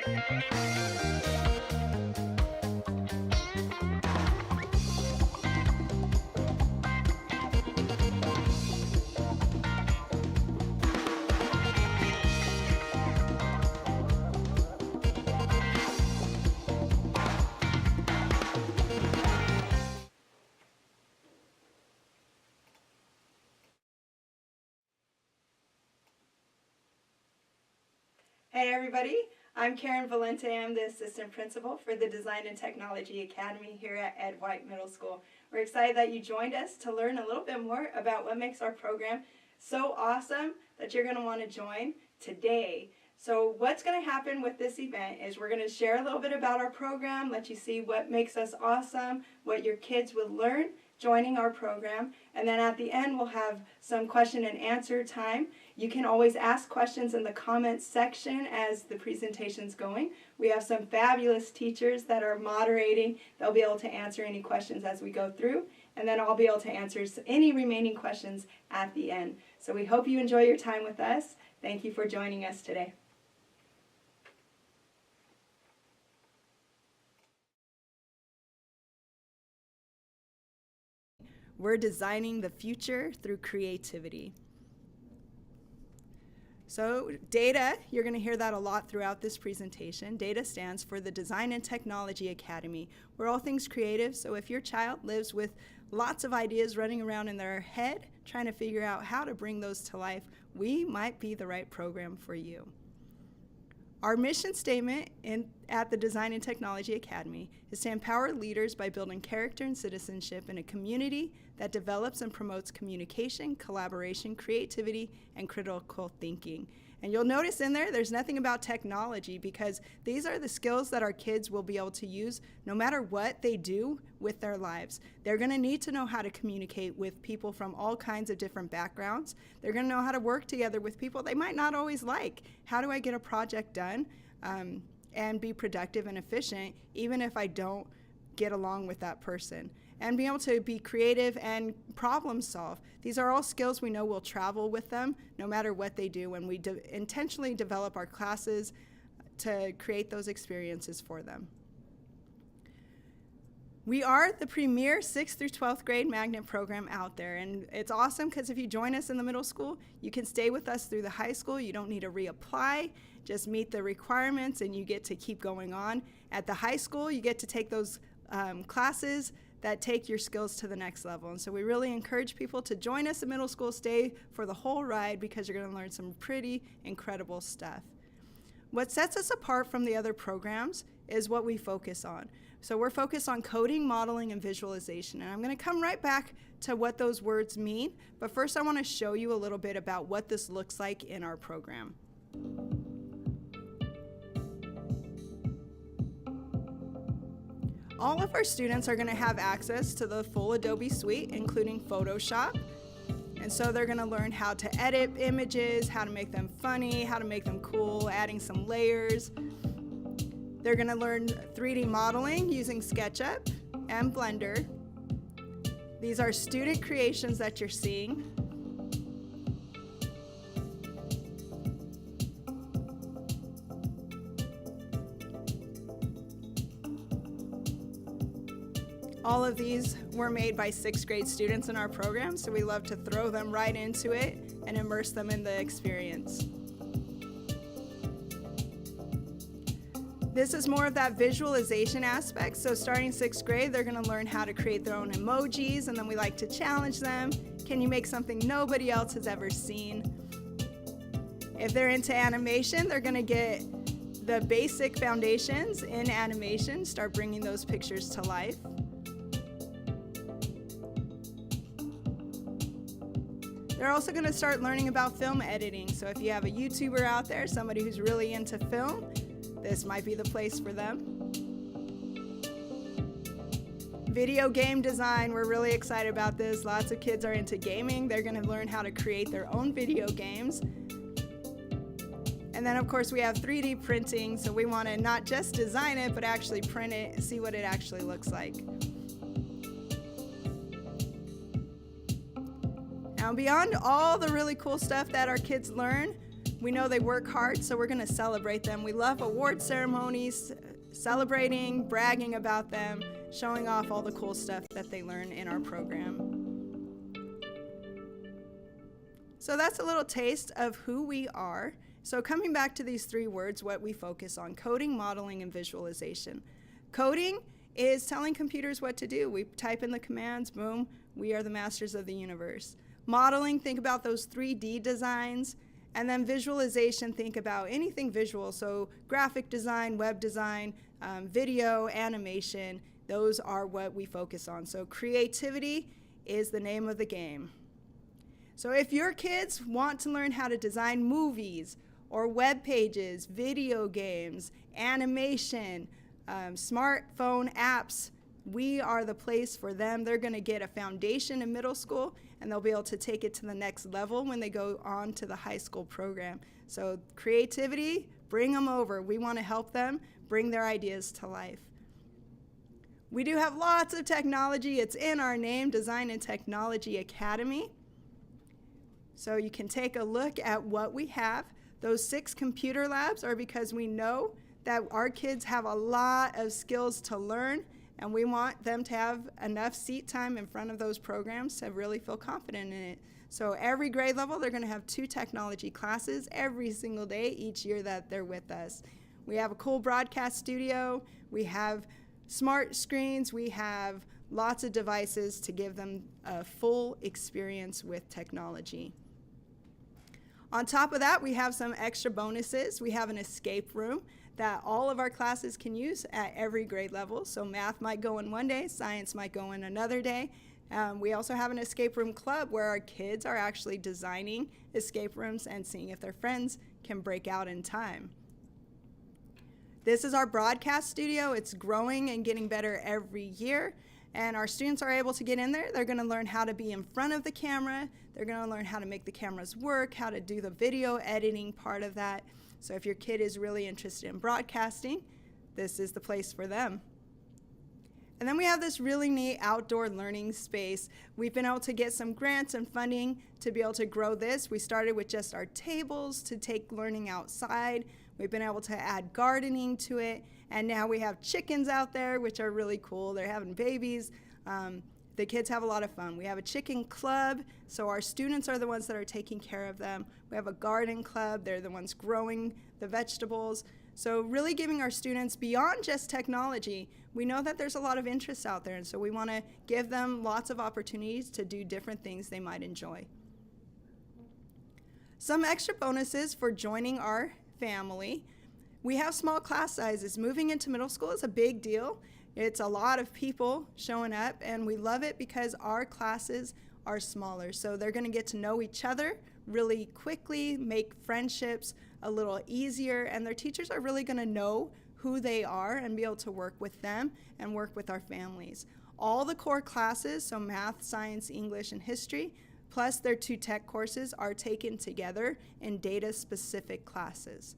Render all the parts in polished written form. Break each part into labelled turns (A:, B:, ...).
A: Hey everybody, I'm Karen Valente. I'm the Assistant Principal for the Design and Technology Academy here at Ed White Middle School. We're excited that you joined us to learn a little bit more about what makes our program so awesome that you're going to want to join today. So what's going to happen with this event is we're going to share a little bit about our program, let you see what makes us awesome, what your kids will learn joining our program, and then at the end we'll have some question and answer time. You can always ask questions in the comments section as the presentation's going. We have some fabulous teachers that are moderating. They'll be able to answer any questions as we go through, and then I'll be able to answer any remaining questions at the end. So we hope you enjoy your time with us. Thank you for joining us today. We're designing the future through creativity. So DATA, you're going to hear that a lot throughout this presentation. DATA stands for the Design and Technology Academy. We're all things creative, so if your child lives with lots of ideas running around in their head, trying to figure out how to bring those to life, we might be the right program for you. Our mission statement at the Design and Technology Academy is to empower leaders by building character and citizenship in a community that develops and promotes communication, collaboration, creativity, and critical thinking. And you'll notice in there's nothing about technology, because these are the skills that our kids will be able to use no matter what they do with their lives. They're going to need to know how to communicate with people from all kinds of different backgrounds. They're going to know how to work together with people they might not always like. How do I get a project done and be productive and efficient even if I don't get along with that person? And being able to be creative and problem solve. These are all skills we know will travel with them no matter what they do, and we intentionally develop our classes to create those experiences for them. We are the premier 6th through 12th grade magnet program out there, and it's awesome because if you join us in the middle school, you can stay with us through the high school. You don't need to reapply, just meet the requirements and you get to keep going on. At the high school, you get to take those classes that take your skills to the next level. And so we really encourage people to join us in middle school, stay for the whole ride, because you're going to learn some pretty incredible stuff. What sets us apart from the other programs is what we focus on. So we're focused on coding, modeling, and visualization. And I'm going to come right back to what those words mean, but first I want to show you a little bit about what this looks like in our program. All of our students are going to have access to the full Adobe suite, including Photoshop. And so they're going to learn how to edit images, how to make them funny, how to make them cool, adding some layers. They're going to learn 3D modeling using SketchUp and Blender. These are student creations that you're seeing. All of these were made by 6th grade students in our program, so we love to throw them right into it and immerse them in the experience. This is more of that visualization aspect, so starting 6th grade, they're going to learn how to create their own emojis, and then we like to challenge them. Can you make something nobody else has ever seen? If they're into animation, they're going to get the basic foundations in animation, start bringing those pictures to life. They're also going to start learning about film editing. So if you have a YouTuber out there, somebody who's really into film, this might be the place for them. Video game design, we're really excited about this. Lots of kids are into gaming. They're going to learn how to create their own video games. And then of course we have 3D printing, so we want to not just design it, but actually print it and see what it actually looks like. Now, beyond all the really cool stuff that our kids learn, We know they work hard, so we're going to celebrate them. We love award ceremonies, celebrating, bragging about them, showing off all the cool stuff that they learn in our program. So that's a little taste of who we are. So coming back to these 3 words, what we focus on: coding, modeling, and visualization. Coding is telling computers what to do. We type in the commands, boom, we are the masters of the universe. Modeling, think about those 3D designs. And then visualization, think about anything visual, so graphic design, web design, video, animation. Those are what we focus on. So creativity is the name of the game. So if your kids want to learn how to design movies or web pages, video games, animation, smartphone apps, we are the place for them. They're going to get a foundation in middle school, and they'll be able to take it to the next level when they go on to the high school program. So creativity, bring them over. We want to help them bring their ideas to life. We do have lots of technology. It's in our name, Design and Technology Academy. So you can take a look at what we have. Those 6 computer labs are because we know that our kids have a lot of skills to learn, and we want them to have enough seat time in front of those programs to really feel confident in it. So every grade level, they're going to have 2 technology classes every single day each year that they're with us. We have a cool broadcast studio. We have smart screens. We have lots of devices to give them a full experience with technology. On top of that, we have some extra bonuses. We have an escape room that all of our classes can use at every grade level. So math might go in one day, science might go in another day. We also have an escape room club where our kids are actually designing escape rooms and seeing if their friends can break out in time. This is our broadcast studio. It's growing and getting better every year. And our students are able to get in there. They're going to learn how to be in front of the camera. They're going to learn how to make the cameras work, how to do the video editing part of that. So if your kid is really interested in broadcasting, this is the place for them. And then we have this really neat outdoor learning space. We've been able to get some grants and funding to be able to grow this. We started with just our tables to take learning outside. We've been able to add gardening to it. And now we have chickens out there, which are really cool. They're having babies. The kids have a lot of fun. We have a chicken club, so our students are the ones that are taking care of them. We have a garden club. They're the ones growing the vegetables. So really giving our students, beyond just technology, we know that there's a lot of interest out there, and so we want to give them lots of opportunities to do different things they might enjoy. Some extra bonuses for joining our family. We have small class sizes. Moving into middle school is a big deal. It's a lot of people showing up, and we love it because our classes are smaller. So they're going to get to know each other really quickly, make friendships a little easier, and their teachers are really going to know who they are and be able to work with them and work with our families. All the core classes, so math, science, English, and history, plus their 2 tech courses are taken together in data-specific classes.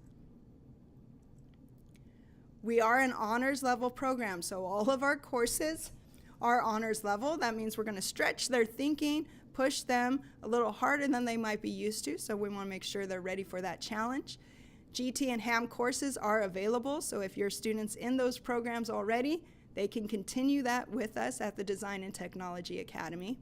A: We are an honors level program, so all of our courses are honors level. That means we're going to stretch their thinking, push them a little harder than they might be used to, so we want to make sure they're ready for that challenge. GT and HAM courses are available, so if your students in those programs already, they can continue that with us at the Design and Technology Academy.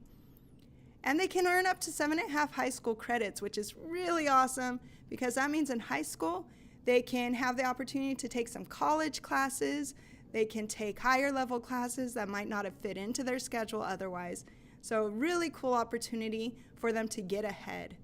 A: And they can earn up to 7.5 high school credits, which is really awesome because that means in high school, they can have the opportunity to take some college classes. They can take higher level classes that might not have fit into their schedule otherwise. So really cool opportunity for them to get ahead.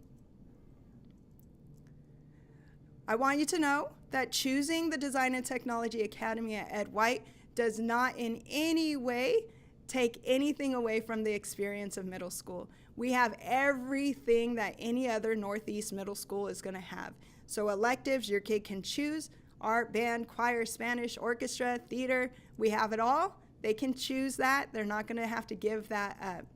A: I want you to know that choosing the Design and Technology Academy at Ed White does not in any way take anything away from the experience of middle school. We have everything that any other Northeast middle school is going to have. So electives your kid can choose: art, band, choir, Spanish, orchestra, theater. We have it all. They can choose that. They're not going to have to give that up.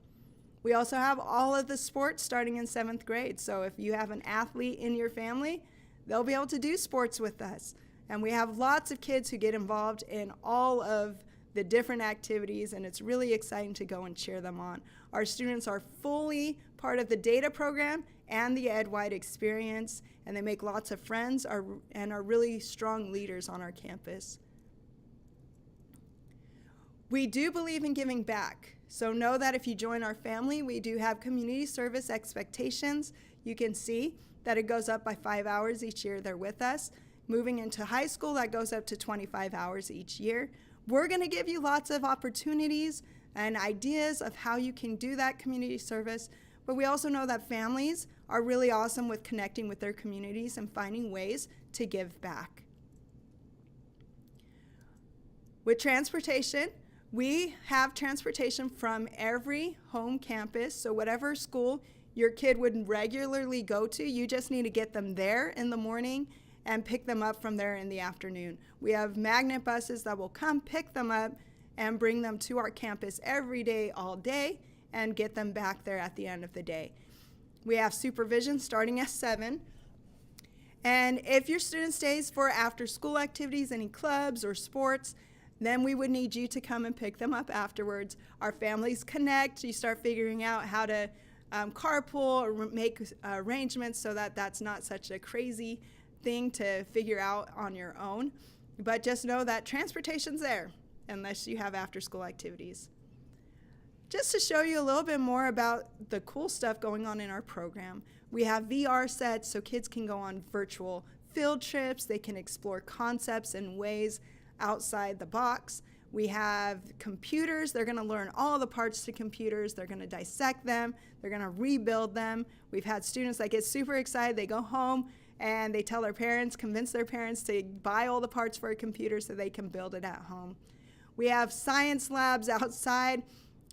A: We also have all of the sports starting in 7th grade. So if you have an athlete in your family, they'll be able to do sports with us. And we have lots of kids who get involved in all of the different activities, and it's really exciting to go and cheer them on. Our students are fully part of the data program and the EdWide experience, and they make lots of friends and are really strong leaders on our campus. We do believe in giving back, so know that if you join our family, we do have community service expectations. You can see that it goes up by 5 hours each year they're with us. Moving into high school, that goes up to 25 hours each year. We're going to give you lots of opportunities and ideas of how you can do that community service, but we also know that families are really awesome with connecting with their communities and finding ways to give back. With transportation, we have transportation from every home campus, so whatever school your kid would regularly go to, you just need to get them there in the morning and pick them up from there in the afternoon. We have magnet buses that will come pick them up and bring them to our campus every day, all day, and get them back there at the end of the day. We have supervision starting at 7. And if your student stays for after-school activities, any clubs or sports, then we would need you to come and pick them up afterwards. Our families connect. You start figuring out how to carpool or make arrangements so that that's not such a crazy thing to figure out on your own. But just know that transportation's there unless you have after-school activities. Just to show you a little bit more about the cool stuff going on in our program, we have VR sets so kids can go on virtual field trips. They can explore concepts and ways outside the box. We have computers. They're going to learn all the parts to computers. They're going to dissect them. They're going to rebuild them. We've had students that get super excited. They go home and they tell their parents, convince their parents to buy all the parts for a computer so they can build it at home. We have science labs outside.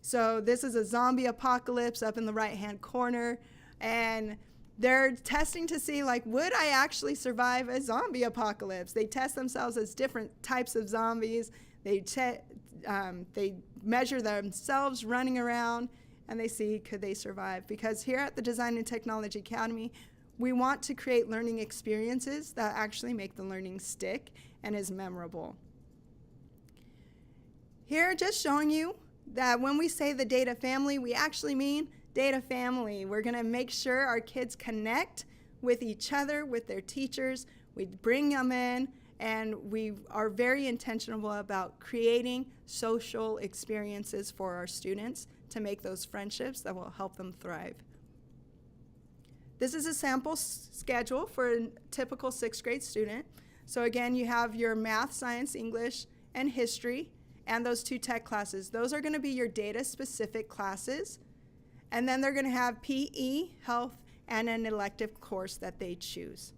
A: So this is a zombie apocalypse up in the right-hand corner. And they're testing to see, like, would I actually survive a zombie apocalypse? They test themselves as different types of zombies. They measure themselves running around, and they see, could they survive? Because here at the Design and Technology Academy, we want to create learning experiences that actually make the learning stick and is memorable. Here, just showing you that when we say the data family, we actually mean data family. We're going to make sure our kids connect with each other, with their teachers. We bring them in, and we are very intentional about creating social experiences for our students to make those friendships that will help them thrive. This is a sample schedule for a typical 6th grade student. So again, you have your math, science, English, and history, and those 2 tech classes. Those are going to be your data-specific classes. And then they're going to have PE, health, and an elective course that they choose.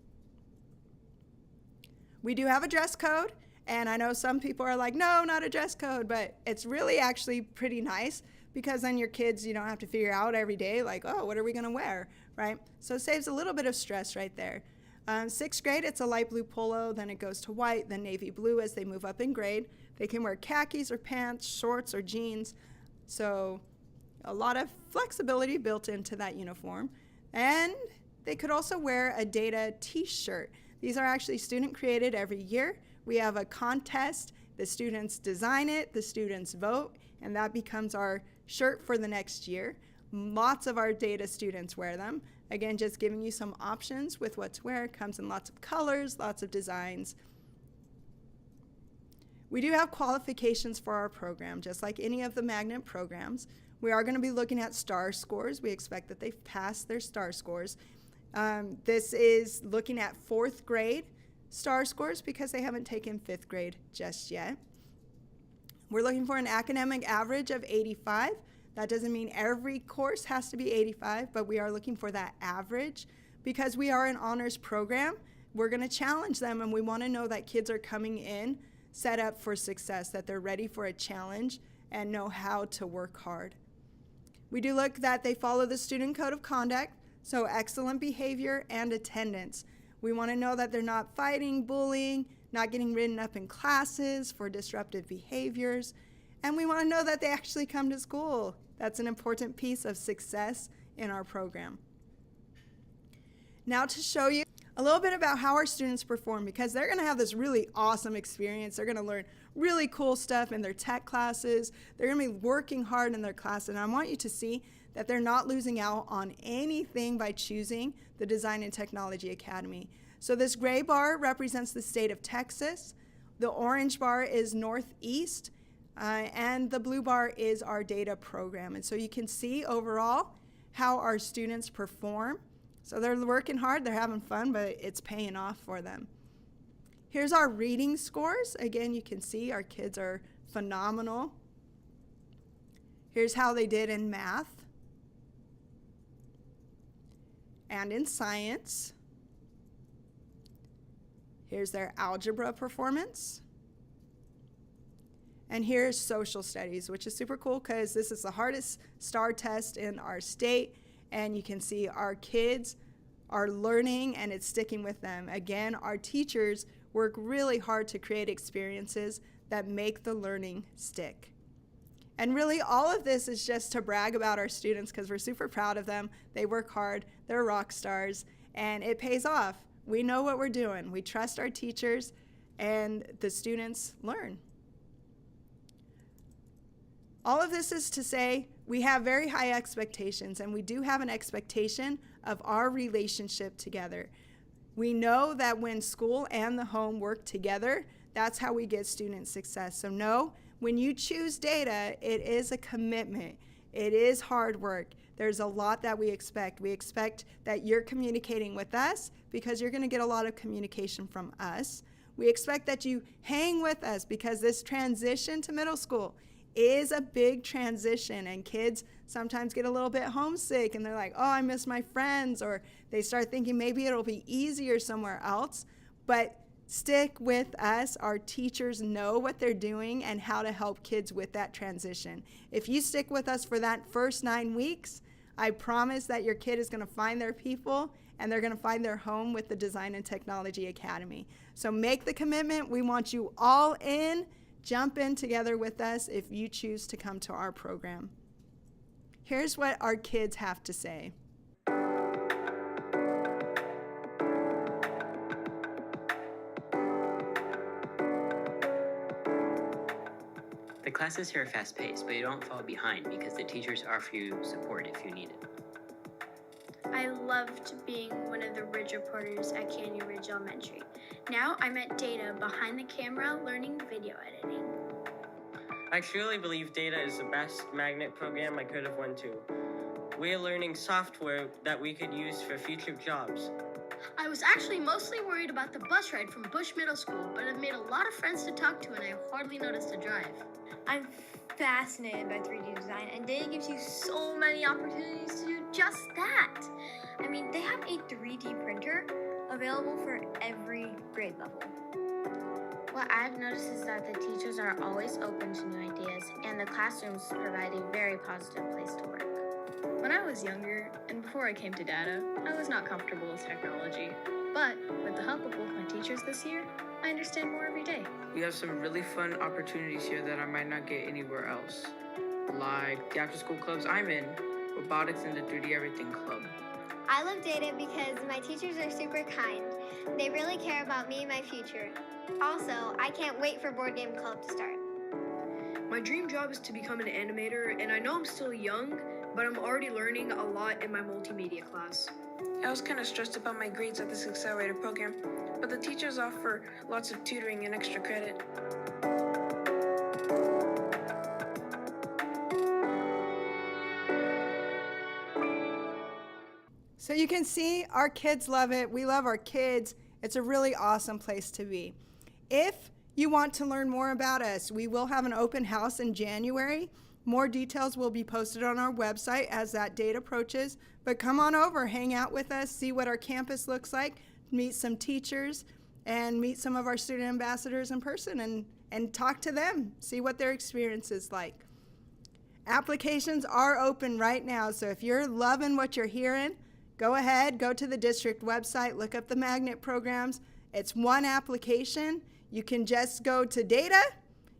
A: We do have a dress code, and I know some people are like, no, not a dress code, but it's really actually pretty nice because then your kids, you don't have to figure out every day, like, oh, what are we going to wear, right? So it saves a little bit of stress right there. 6th grade, it's a light blue polo, then it goes to white, then navy blue as they move up in grade. They can wear khakis or pants, shorts or jeans, so a lot of flexibility built into that uniform. And they could also wear a data t-shirt. These are actually student created every year. We have a contest, the students design it, the students vote, and that becomes our shirt for the next year. Lots of our data students wear them. Again, just giving you some options with what to wear. It comes in lots of colors, lots of designs. We do have qualifications for our program, just like any of the magnet programs. We are going to be looking at STAR scores. We expect that they've passed their STAR scores. This is looking at 4th grade STAR scores because they haven't taken 5th grade just yet. We're looking for an academic average of 85. That doesn't mean every course has to be 85, but we are looking for that average. Because we are an honors program, we're going to challenge them, and we want to know that kids are coming in set up for success, that they're ready for a challenge and know how to work hard. We do look that they follow the student code of conduct, so excellent behavior and attendance. We want to know that they're not fighting, bullying, not getting written up in classes for disruptive behaviors, and we want to know that they actually come to school. That's an important piece of success in our program. Now to show you a little bit about how our students perform, because they're going to have this really awesome experience. They're going to learn really cool stuff in their tech classes. They're going to be working hard in their class, and I want you to see that they're not losing out on anything by choosing the Design and Technology Academy. So this gray bar represents the state of Texas. The orange bar is Northeast, and the blue bar is our data program. And so you can see overall how our students perform. So they're working hard, they're having fun, but it's paying off for them. Here's our reading scores. Again, you can see our kids are phenomenal. Here's how they did in math and in science. Here's their algebra performance. And here's social studies, which is super cool because this is the hardest STAR test in our state. And you can see our kids are learning and it's sticking with them. Again, our teachers work really hard to create experiences that make the learning stick. And really all of this is just to brag about our students because we're super proud of them. They work hard, they're rock stars, and it pays off. We know what we're doing. We trust our teachers, and the students learn. All of this is to say we have very high expectations, and we do have an expectation of our relationship together. We know that when school and the home work together, that's how we get student success. So know, when you choose data, it is a commitment. It is hard work. There's a lot that we expect. We expect that you're communicating with us because you're going to get a lot of communication from us. We expect that you hang with us because this transition to middle school is a big transition, and kids sometimes get a little bit homesick and they're like, oh, I miss my friends, or they start thinking maybe it'll be easier somewhere else. But stick with us. Our teachers know what they're doing and how to help kids with that transition. If you stick with us for that first 9 weeks, I promise that your kid is going to find their people and they're going to find their home with the Design and Technology Academy. So make the commitment. We want you all in. Jump in together with us if you choose to come to our program. Here's what our kids have to say.
B: The classes here are fast-paced, but you don't fall behind because the teachers offer you support if you need it.
C: I loved being one of the Ridge reporters at Canyon Ridge Elementary. Now I'm at Data behind the camera learning video editing.
D: I truly believe Data is the best magnet program I could have went to. We're learning software that we could use for future jobs.
C: I was actually mostly worried about the bus ride from Bush Middle School, but I've made a lot of friends to talk to and I hardly noticed the drive.
E: I'm fascinated by 3D design, and Data gives you so many opportunities to do just that. I mean, they have a 3D printer available for every grade level.
F: What I've noticed is that the teachers are always open to new ideas, and the classrooms provide a very positive place to work.
G: When I was younger, and before I came to Data, I was not comfortable with technology. But with the help of both my teachers this year, I understand more every day.
H: We have some really fun opportunities here that I might not get anywhere else. Like the after-school clubs I'm in, robotics and the 3D Everything Club.
I: I love Data because my teachers are super kind. They really care about me and my future. Also, I can't wait for Board Game Club to start.
J: My dream job is to become an animator, and I know I'm still young, but I'm already learning a lot in my multimedia class.
K: I was kind of stressed about my grades at this accelerator program, but the teachers offer lots of tutoring and extra credit.
A: So you can see our kids love it. We love our kids. It's a really awesome place to be. If you want to learn more about us, we will have an open house in January. More details will be posted on our website as that date approaches. But come on over, hang out with us, see what our campus looks like, meet some teachers, and meet some of our student ambassadors in person and talk to them, see what their experience is like. Applications are open right now, so if you're loving what you're hearing, go ahead, go to the district website, look up the magnet programs. It's one application. You can just go to Data.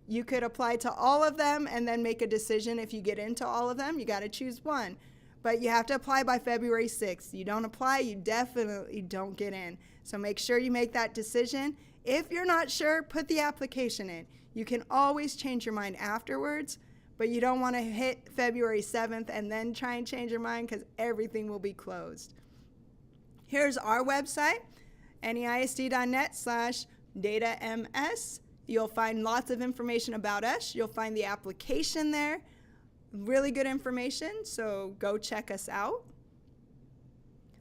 A: You could apply to all of them and then make a decision if you get into all of them. You got to choose one. But you have to apply by February 6th. You don't apply, you definitely don't get in. So make sure you make that decision. If you're not sure, put the application in. You can always change your mind afterwards, but you don't want to hit February 7th and then try and change your mind because everything will be closed. Here's our website, neisd.net/datams. You'll find lots of information about us. You'll find the application there. Really good information, so go check us out.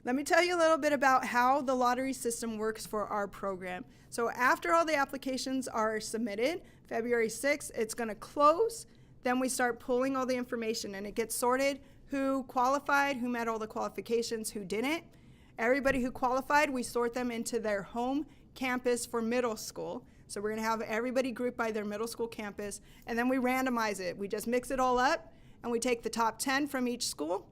A: Let me tell you a little bit about how the lottery system works for our program. So after all the applications are submitted, February 6th, it's going to close. Then we start pulling all the information, and it gets sorted who qualified, who met all the qualifications, who didn't. Everybody who qualified, we sort them into their home campus for middle school. So we're going to have everybody grouped by their middle school campus, and then we randomize it. We just mix it all up, and we take the top 10 from each school,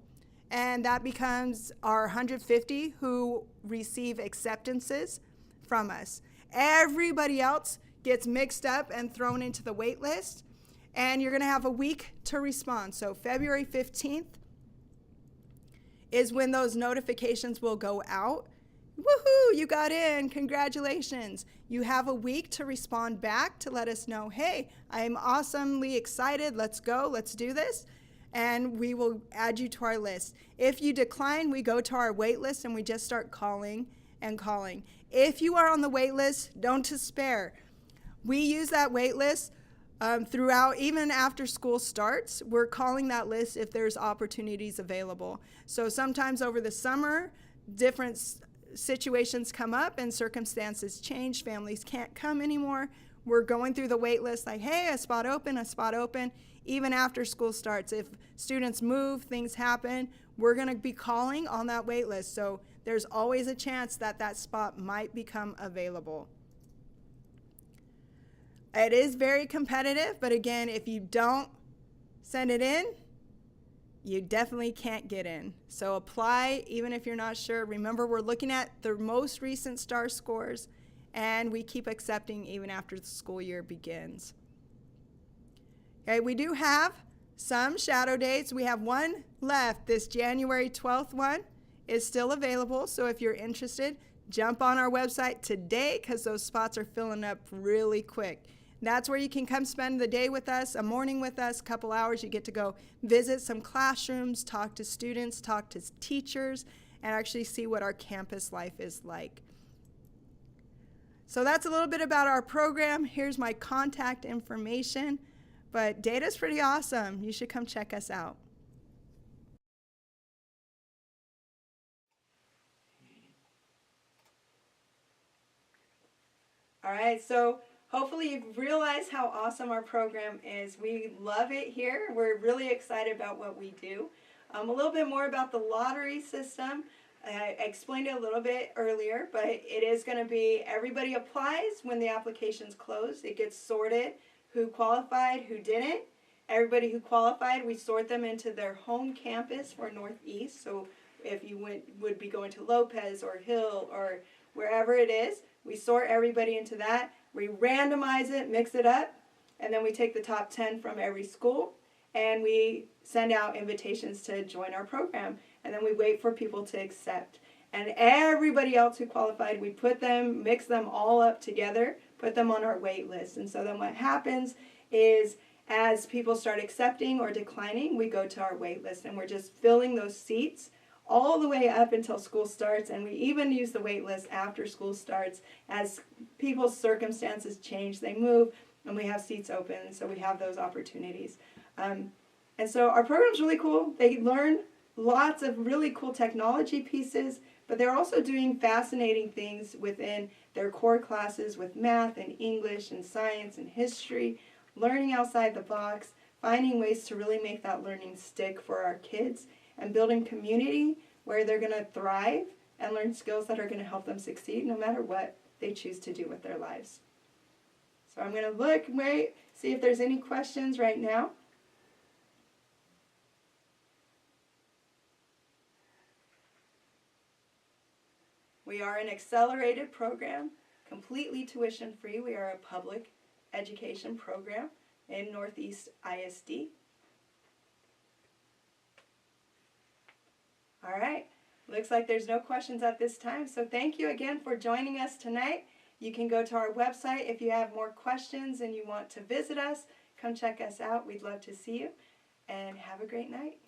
A: and that becomes our 150 who receive acceptances from us. Everybody else gets mixed up and thrown into the wait list, and you're going to have a week to respond. So February 15th is when those notifications will go out. Woohoo, you got in, congratulations. You have a week to respond back to let us know, hey, I am awesomely excited, let's go, let's do this, and we will add you to our list. If you decline, we go to our wait list and we just start calling and calling. If you are on the wait list, don't despair. We use that wait list throughout, even after school starts. We're calling that list if there's opportunities available. So sometimes over the summer, different situations come up and circumstances change. Families can't come anymore. We're going through the wait list like, hey, a spot open, even after school starts. If students move, things happen, we're going to be calling on that wait list. So there's always a chance that that spot might become available. It is very competitive, but again, if you don't send it in, you definitely can't get in. So apply even if you're not sure. Remember, we're looking at the most recent STAR scores, and we keep accepting even after the school year begins. Okay, we do have some shadow dates. We have one left. This January 12th one is still available, so if you're interested, jump on our website today because those spots are filling up really quick. That's where you can come spend the day with us, a morning with us, a couple hours. You get to go visit some classrooms, talk to students, talk to teachers, and actually see what our campus life is like. So that's a little bit about our program. Here's my contact information, but data's pretty awesome. You should come check us out. All right, so hopefully you've realized how awesome our program is. We love it here. We're really excited about what we do. A little bit more about the lottery system. I explained it a little bit earlier, but it is going to be everybody applies when the application's closed. It gets sorted, who qualified, who didn't. Everybody who qualified, we sort them into their home campus for Northeast. So if you would be going to Lopez or Hill or wherever it is, we sort everybody into that. We randomize it, mix it up, and then we take the top 10 from every school, and we send out invitations to join our program. And then we wait for people to accept. And everybody else who qualified, we put them, mix them all up together, put them on our wait list. And so then what happens is as people start accepting or declining, we go to our wait list, and we're just filling those seats all the way up until school starts, and we even use the wait list after school starts as people's circumstances change, they move, and we have seats open, and so we have those opportunities. And so our program's really cool. They learn lots of really cool technology pieces, but they're also doing fascinating things within their core classes with math and English and science and history, learning outside the box, finding ways to really make that learning stick for our kids, and building community where they're going to thrive and learn skills that are going to help them succeed no matter what they choose to do with their lives. So I'm going to look, wait, see if there's any questions right now. We are an accelerated program, completely tuition free. We are a public education program in Northeast ISD. All right, looks like there's no questions at this time, so thank you again for joining us tonight, You can go to our website if you have more questions and you want to visit us. Come check us out. We'd love to see you. And have a great night.